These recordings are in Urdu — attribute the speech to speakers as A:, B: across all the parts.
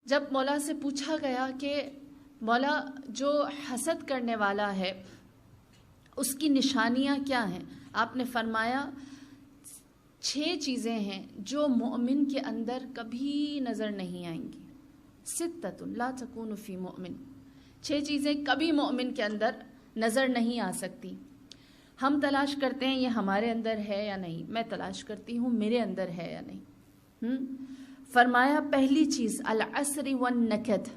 A: جب مولا سے پوچھا گیا کہ مولا جو حسد کرنے والا ہے اس کی نشانیاں کیا ہیں، آپ نے فرمایا 6 چیزیں ہیں جو مومن کے اندر کبھی نظر نہیں آئیں گی. ستۃ لا تکون فی مؤمن، 6 چیزیں کبھی مومن کے اندر نظر نہیں آ سکتی. ہم تلاش کرتے ہیں یہ ہمارے اندر ہے یا نہیں، میں تلاش کرتی ہوں میرے اندر ہے یا نہیں. فرمایا پہلی چیز العسر والنکد،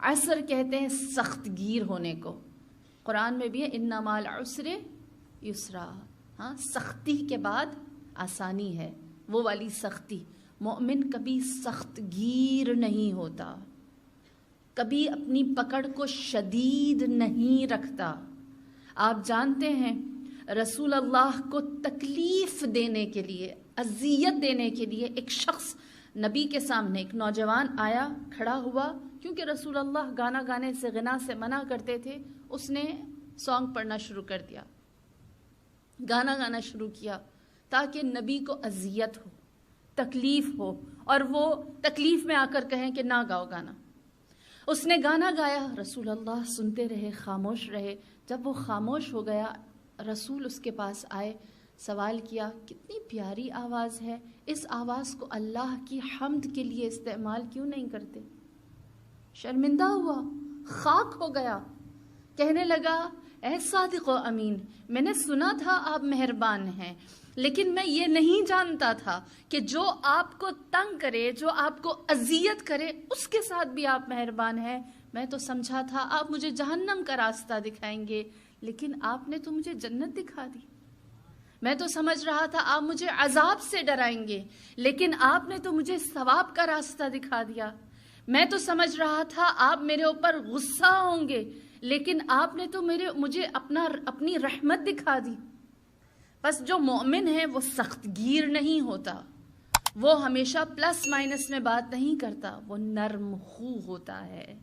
A: عسر کہتے ہیں سخت گیر ہونے کو، قرآن میں بھی ہے ان مع العسر یسرا، سختی کے بعد آسانی ہے، وہ والی سختی. مومن کبھی سخت گیر نہیں ہوتا، کبھی اپنی پکڑ کو شدید نہیں رکھتا. آپ جانتے ہیں رسول اللہ کو تکلیف دینے کے لیے، اذیت دینے کے لیے ایک شخص نبی کے سامنے، ایک نوجوان آیا، کھڑا ہوا، کیونکہ رسول اللہ گانا گانے سے، غنا سے منع کرتے تھے. اس نے سانگ پڑھنا شروع کر دیا، گانا گانا شروع کیا تاکہ نبی کو اذیت ہو، تکلیف ہو، اور وہ تکلیف میں آ کر کہیں کہ نہ گاؤ گانا. اس نے گانا گایا، رسول اللہ سنتے رہے، خاموش رہے. جب وہ خاموش ہو گیا، رسول اس کے پاس آئے، سوال کیا کتنی پیاری آواز ہے، اس آواز کو اللہ کی حمد کے لیے استعمال کیوں نہیں کرتے؟ شرمندہ ہوا، خاک ہو گیا، کہنے لگا اے صادق و امین، میں نے سنا تھا آپ مہربان ہیں، لیکن میں یہ نہیں جانتا تھا کہ جو آپ کو تنگ کرے، جو آپ کو اذیت کرے، اس کے ساتھ بھی آپ مہربان ہیں. میں تو سمجھا تھا آپ مجھے جہنم کا راستہ دکھائیں گے، لیکن آپ نے تو مجھے جنت دکھا دی. میں تو سمجھ رہا تھا آپ مجھے عذاب سے ڈرائیں گے، لیکن آپ نے تو مجھے ثواب کا راستہ دکھا دیا. میں تو سمجھ رہا تھا آپ میرے اوپر غصہ ہوں گے، لیکن آپ نے تو مجھے اپنی رحمت دکھا دی. بس جو مومن ہے وہ سخت گیر نہیں ہوتا، وہ ہمیشہ پلس مائنس میں بات نہیں کرتا، وہ نرم خو ہوتا ہے،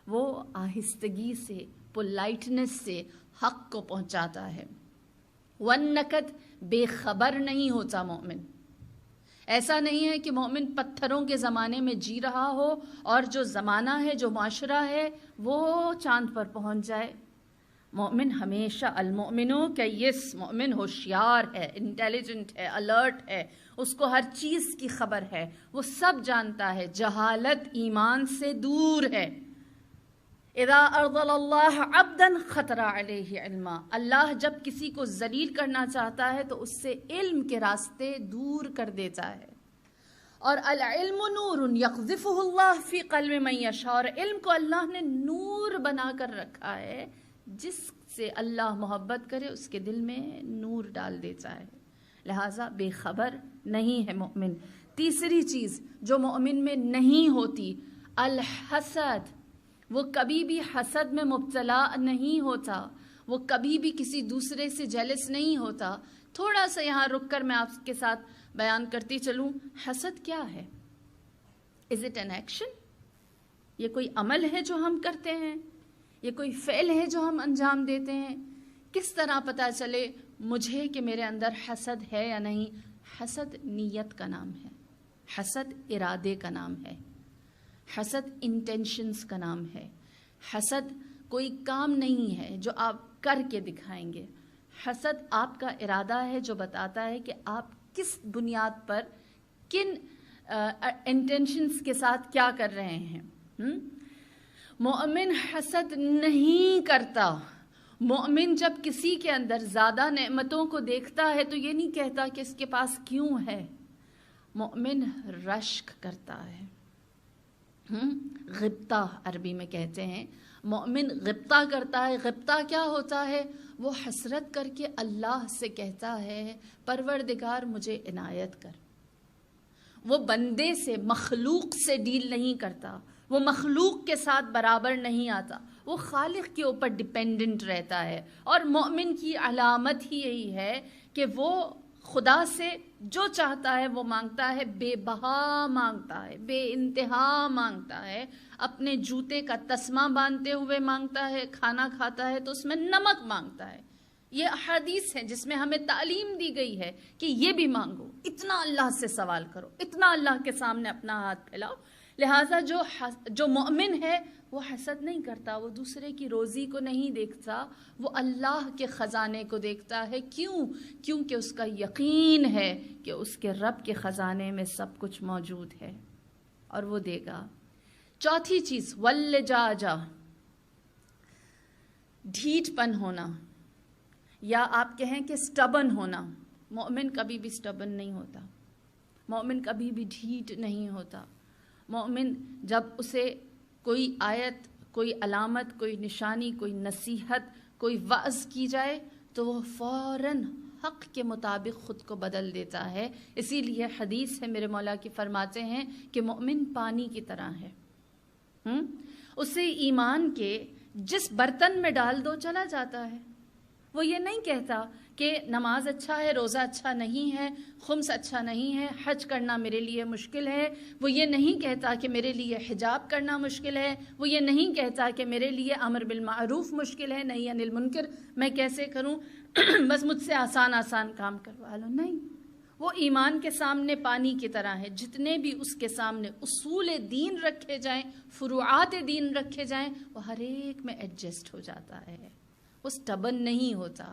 A: وہ آہستگی سے، پولائٹنس سے حق کو پہنچاتا ہے. والنکد، بے خبر نہیں ہوتا مومن. ایسا نہیں ہے کہ مومن پتھروں کے زمانے میں جی رہا ہو اور جو زمانہ ہے، جو معاشرہ ہے، وہ چاند پر پہنچ جائے. مومن ہمیشہ المؤمنو کیس، مومن ہوشیار ہے، انٹیلیجنٹ ہے، الرٹ ہے، اس کو ہر چیز کی خبر ہے، وہ سب جانتا ہے. جہالت ایمان سے دور ہے. اذا ارضل اللہ عبدا خطر علیہ علما، اللہ جب کسی کو ذلیل کرنا چاہتا ہے تو اس سے علم کے راستے دور کر دیتا ہے. اور العلم نور یقذفہ اللہ فی قلب من یشاء، اور علم کو اللہ نے نور بنا کر رکھا ہے، جس سے اللہ محبت کرے اس کے دل میں نور ڈال دیتا ہے. لہٰذا بے خبر نہیں ہے مومن. تیسری چیز جو مومن میں نہیں ہوتی، الحسد، وہ کبھی بھی حسد میں مبتلا نہیں ہوتا، وہ کبھی بھی کسی دوسرے سے جیلس نہیں ہوتا. تھوڑا سا یہاں رک کر میں آپ کے ساتھ بیان کرتی چلوں. حسد کیا ہے؟ Is it an action? یہ کوئی عمل ہے جو ہم کرتے ہیں؟ یہ کوئی فعل ہے جو ہم انجام دیتے ہیں؟ کس طرح پتہ چلے مجھے کہ میرے اندر حسد ہے یا نہیں؟ حسد نیت کا نام ہے، حسد ارادے کا نام ہے، حسد انٹینشنز کا نام ہے. حسد کوئی کام نہیں ہے جو آپ کر کے دکھائیں گے. حسد آپ کا ارادہ ہے جو بتاتا ہے کہ آپ کس بنیاد پر، کن انٹینشنز کے ساتھ کیا کر رہے ہیں. مومن حسد نہیں کرتا. مومن جب کسی کے اندر زیادہ نعمتوں کو دیکھتا ہے تو یہ نہیں کہتا کہ اس کے پاس کیوں ہے. مومن رشک کرتا ہے، غبطہ عربی میں کہتے ہیں. مومن غبطہ کرتا ہے. غبطہ کیا ہوتا ہے؟ وہ حسرت کر کے اللہ سے کہتا ہے پروردگار مجھے عنایت کر. وہ بندے سے، مخلوق سے ڈیل نہیں کرتا، وہ مخلوق کے ساتھ برابر نہیں آتا، وہ خالق کے اوپر ڈیپینڈنٹ رہتا ہے. اور مومن کی علامت ہی یہی ہے کہ وہ خدا سے جو چاہتا ہے وہ مانگتا ہے، بے بہا مانگتا ہے، بے انتہا مانگتا ہے. اپنے جوتے کا تسمہ باندھتے ہوئے مانگتا ہے، کھانا کھاتا ہے تو اس میں نمک مانگتا ہے. یہ احادیث ہیں جس میں ہمیں تعلیم دی گئی ہے کہ یہ بھی مانگو، اتنا اللہ سے سوال کرو، اتنا اللہ کے سامنے اپنا ہاتھ پھیلاؤ. لہٰذا جو مومن ہے وہ حسد نہیں کرتا، وہ دوسرے کی روزی کو نہیں دیکھتا، وہ اللہ کے خزانے کو دیکھتا ہے۔ کیونکہ اس کا یقین ہے کہ اس کے رب کے خزانے میں سب کچھ موجود ہے اور وہ دے گا۔ چوتھی چیز واللجاجہ، ڈھیٹ پن ہونا، یا آپ کہیں کہ سٹبن ہونا۔ مومن کبھی بھی سٹبن نہیں ہوتا، مومن کبھی بھی ڈھیٹ نہیں ہوتا۔ مومن جب اسے کوئی آیت، کوئی علامت، کوئی نشانی، کوئی نصیحت، کوئی وعظ کی جائے تو وہ فوراً حق کے مطابق خود کو بدل دیتا ہے۔ اسی لیے حدیث ہے میرے مولا کی، فرماتے ہیں کہ مومن پانی کی طرح ہے، اسے ایمان کے جس برتن میں ڈال دو چلا جاتا ہے۔ وہ یہ نہیں کہتا کہ نماز اچھا ہے، روزہ اچھا نہیں ہے، خمس اچھا نہیں ہے، حج کرنا میرے لیے مشکل ہے۔ وہ یہ نہیں کہتا کہ میرے لیے حجاب کرنا مشکل ہے۔ وہ یہ نہیں کہتا کہ میرے لیے امر بالمعروف مشکل ہے، نہی عن المنکر میں کیسے کروں، بس مجھ سے آسان آسان کام کروا لو۔ نہیں، وہ ایمان کے سامنے پانی کی طرح ہے۔ جتنے بھی اس کے سامنے اصول دین رکھے جائیں، فروعات دین رکھے جائیں، وہ ہر ایک میں ایڈجسٹ ہو جاتا ہے۔ وہ سٹبن نہیں ہوتا،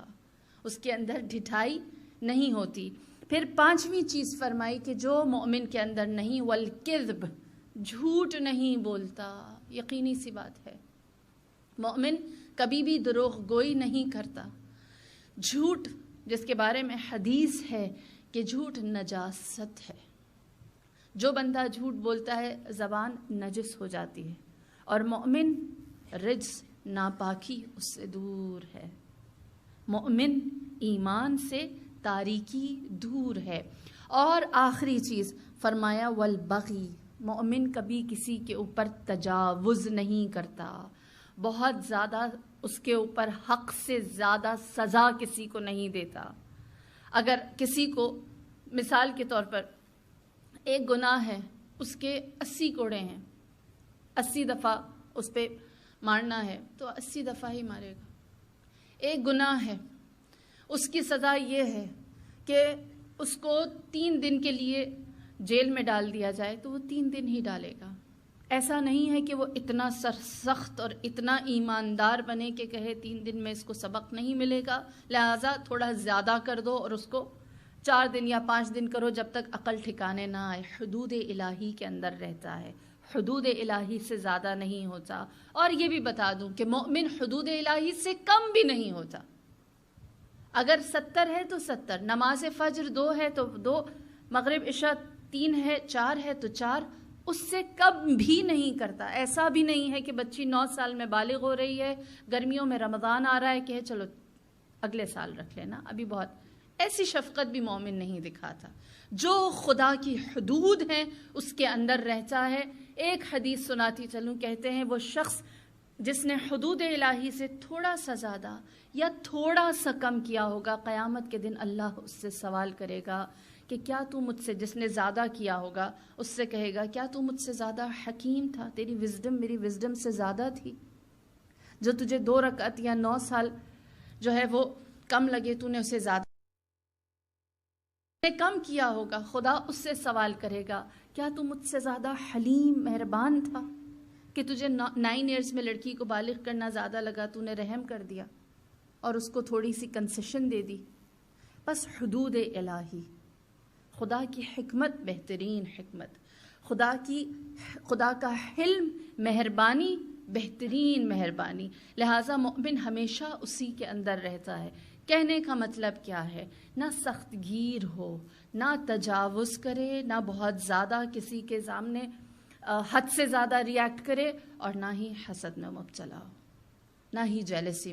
A: اس کے اندر ڈھٹائی نہیں ہوتی۔ پھر پانچویں چیز فرمائی کہ جو مومن کے اندر نہیں، والکذب، جھوٹ نہیں بولتا۔ یقینی سی بات ہے، مومن کبھی بھی دروغ گوئی نہیں کرتا۔ جھوٹ، جس کے بارے میں حدیث ہے کہ جھوٹ نجاست ہے، جو بندہ جھوٹ بولتا ہے زبان نجس ہو جاتی ہے، اور مومن رجس، ناپاکی اس سے دور ہے۔ مومن ایمان سے تاریکی دور ہے۔ اور آخری چیز فرمایا والبغی، مومن کبھی کسی کے اوپر تجاوز نہیں کرتا، بہت زیادہ اس کے اوپر حق سے زیادہ سزا کسی کو نہیں دیتا۔ اگر کسی کو مثال کے طور پر ایک گناہ ہے، اس کے 80 کوڑے ہیں، 80 دفعہ اس پہ مارنا ہے تو 80 دفعہ ہی مارے گا۔ ایک گناہ ہے، اس کی سزا یہ ہے کہ اس کو 3 دن کے لیے جیل میں ڈال دیا جائے تو وہ 3 دن ہی ڈالے گا۔ ایسا نہیں ہے کہ وہ اتنا سرسخت اور اتنا ایماندار بنے کہ کہے 3 دن میں اس کو سبق نہیں ملے گا، لہٰذا تھوڑا زیادہ کر دو اور اس کو 4 دن یا 5 دن کرو جب تک عقل ٹھکانے نہ آئے۔ حدود الہی کے اندر رہتا ہے، حدود الہی سے زیادہ نہیں ہوتا۔ اور یہ بھی بتا دوں کہ مومن حدود الہی سے کم بھی نہیں ہوتا۔ اگر 70 ہے تو 70، نماز فجر 2 ہے تو 2، مغرب عشاء 3 ہے، 4 ہے تو 4، اس سے کم بھی نہیں کرتا۔ ایسا بھی نہیں ہے کہ بچی 9 سال میں بالغ ہو رہی ہے، گرمیوں میں رمضان آ رہا ہے کہ چلو اگلے سال رکھ لینا، ابھی بہت، ایسی شفقت بھی مومن نہیں دکھاتا۔ جو خدا کی حدود ہیں اس کے اندر رہتا ہے۔ ایک حدیث سناتی چلوں، کہتے ہیں وہ شخص جس نے حدود الہی سے تھوڑا سا زیادہ یا تھوڑا سا کم کیا ہوگا، قیامت کے دن اللہ اس سے سوال کرے گا کہ کیا تو مجھ سے، جس نے زیادہ کیا ہوگا اس سے کہے گا کیا تو مجھ سے زیادہ حکیم تھا، تیری وزڈم میری وزڈم سے زیادہ تھی، جو تجھے 2 رکعت یا 9 سال جو ہے وہ کم لگے، تو نے اسے زیادہ کم کیا ہوگا۔ خدا اس سے سوال کرے گا کیا تو مجھ سے زیادہ حلیم مہربان تھا کہ تجھے 9 ایئرز میں لڑکی کو بالغ کرنا زیادہ لگا، تو نے رحم کر دیا اور اس کو تھوڑی سی کنسیشن دے دی۔ بس حدود الہی، خدا کی حکمت بہترین حکمت، خدا کا حلم، مہربانی بہترین مہربانی، لہٰذا مومن ہمیشہ اسی کے اندر رہتا ہے۔ کہنے کا مطلب کیا ہے؟ نہ سخت گیر ہو، نہ تجاوز کرے، نہ بہت زیادہ کسی کے سامنے حد سے زیادہ ریاکٹ کرے، اور نہ ہی حسد میں مبتلا ہو، نہ ہی جیلسی میں